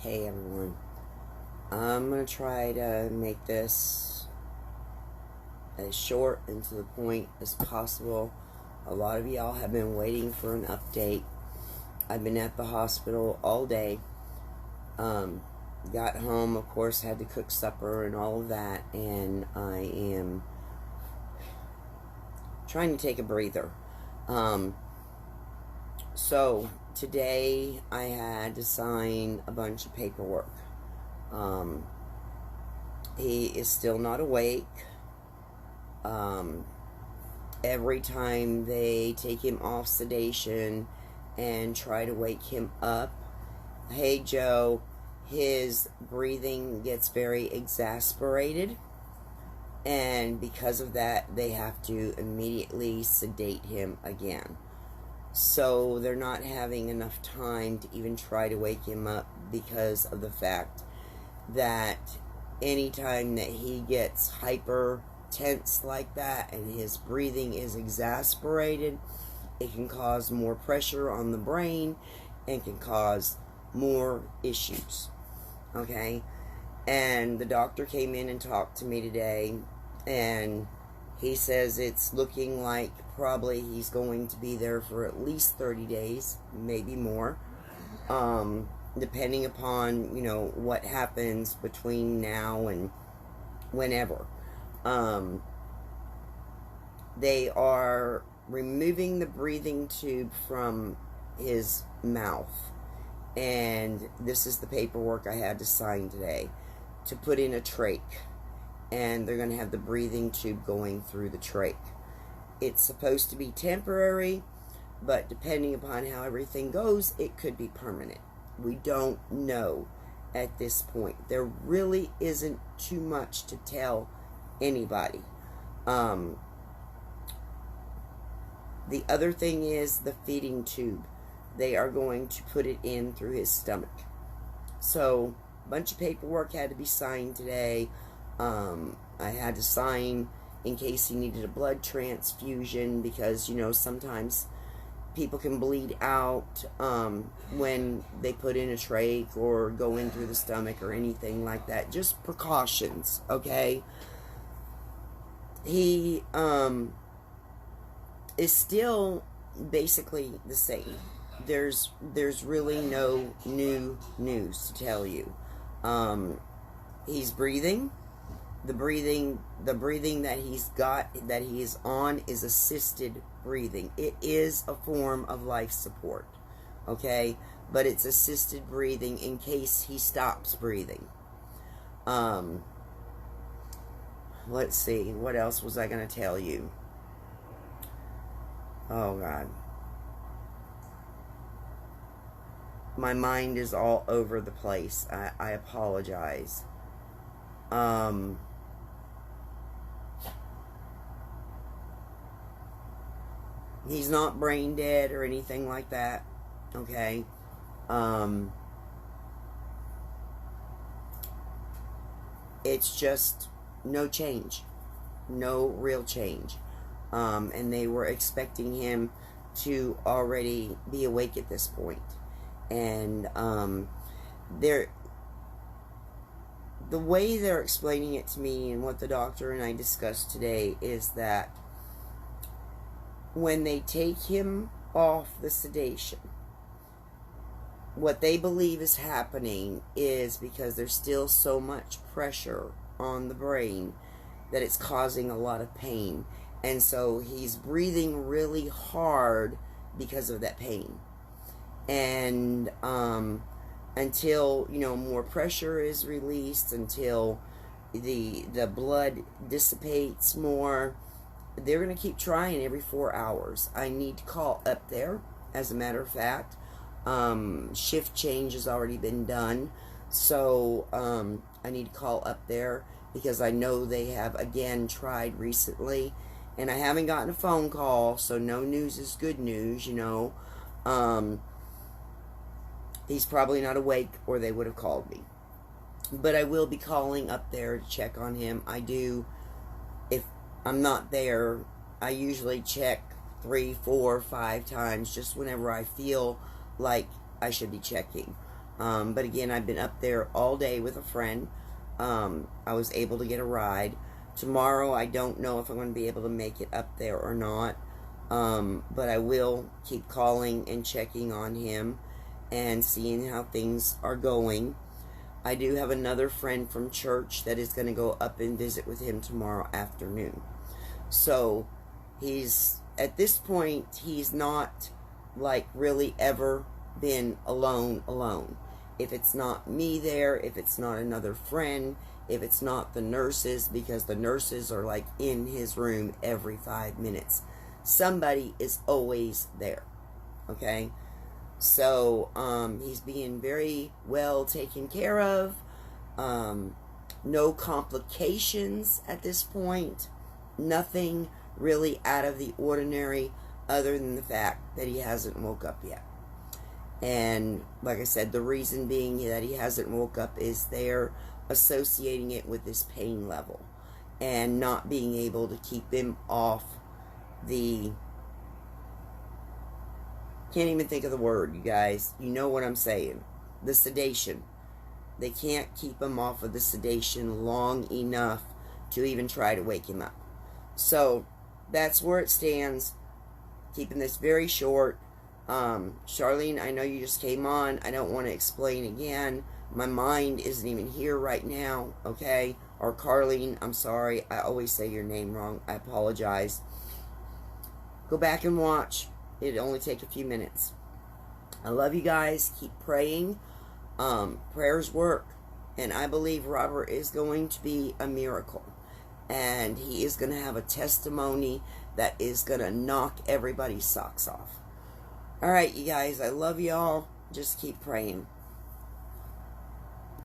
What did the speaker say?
Hey everyone, I'm going to try to make this as short and to the point as possible. A lot of y'all have been waiting for an update. I've been at the hospital all day. Got home, of course, had to cook supper and all of that, and I am trying to take a breather. So today I had to sign a bunch of paperwork. He is still not awake. Every time they take him off sedation and try to wake him up, hey Joe, his breathing gets very exasperated, and because of that they have to immediately sedate him again. So they're not having enough time to even try to wake him up because of the fact that anytime that he gets hyper tense like that and his breathing is exasperated, it can cause more pressure on the brain and can cause more issues. Okay? And the doctor came in and talked to me today, and he says it's looking like probably he's going to be there for at least 30 days, maybe more, depending upon, what happens between now and whenever. They are removing the breathing tube from his mouth, and this is the paperwork I had to sign today, to put in a trach, and they're going to have the breathing tube going through the trach. It's supposed to be temporary, but depending upon how everything goes, it could be permanent. We don't know at this point. There really isn't too much to tell anybody. The other thing is the feeding tube. They are going to put it in through his stomach. So a bunch of paperwork had to be signed today. I had to sign in case he needed a blood transfusion, because sometimes people can bleed out when they put in a trach or go in through the stomach or anything like that. Just precautions, okay? He is still basically the same. There's really no new news to tell you. He's breathing. The breathing that he's got, that he is on, is assisted breathing. It is a form of life support, okay? But it's assisted breathing in case he stops breathing. Let's see, what else was I going to tell you? Oh, God. My mind is all over the place. I apologize. He's not brain dead or anything like that, okay? It's just no change. No real change. And they were expecting him to already be awake at this point. And the way they're explaining it to me, and what the doctor and I discussed today, is that when they take him off the sedation, what they believe is happening is because there's still so much pressure on the brain that it's causing a lot of pain. And so he's breathing really hard because of that pain. And until more pressure is released, until the blood dissipates more, they're going to keep trying every 4 hours. I need to call up there, as a matter of fact. Shift change has already been done, so I need to call up there, because I know they have again tried recently, and I haven't gotten a phone call, so no news is good news. He's probably not awake, or they would have called me. But I will be calling up there to check on him. I do. If I'm not there, I usually check 3, 4, 5 times, just whenever I feel like I should be checking. But again, I've been up there all day with a friend. I was able to get a ride. Tomorrow, I don't know if I'm going to be able to make it up there or not. But I will keep calling and checking on him and seeing how things are going. I do have another friend from church that is going to go up and visit with him tomorrow afternoon. So at this point, he's not like really ever been alone. If it's not me there, if it's not another friend, if it's not the nurses, because the nurses are like in his room every 5 minutes. Somebody is always there. Okay? So, he's being very well taken care of. No complications at this point. Nothing really out of the ordinary other than the fact that he hasn't woke up yet. And like I said, the reason being that he hasn't woke up is they're associating it with his pain level and not being able to keep him off the... Can't even think of the word, you guys. You know what I'm saying. The sedation. They can't keep him off of the sedation long enough to even try to wake him up. So, that's where it stands. Keeping this very short. Charlene, I know you just came on. I don't want to explain again. My mind isn't even here right now, okay? Or Carlene, I'm sorry. I always say your name wrong. I apologize. Go back and watch. It'll only take a few minutes. I love you guys. Keep praying. Prayers work. And I believe Robert is going to be a miracle. And he is going to have a testimony that is going to knock everybody's socks off. All right, you guys. I love y'all. Just keep praying.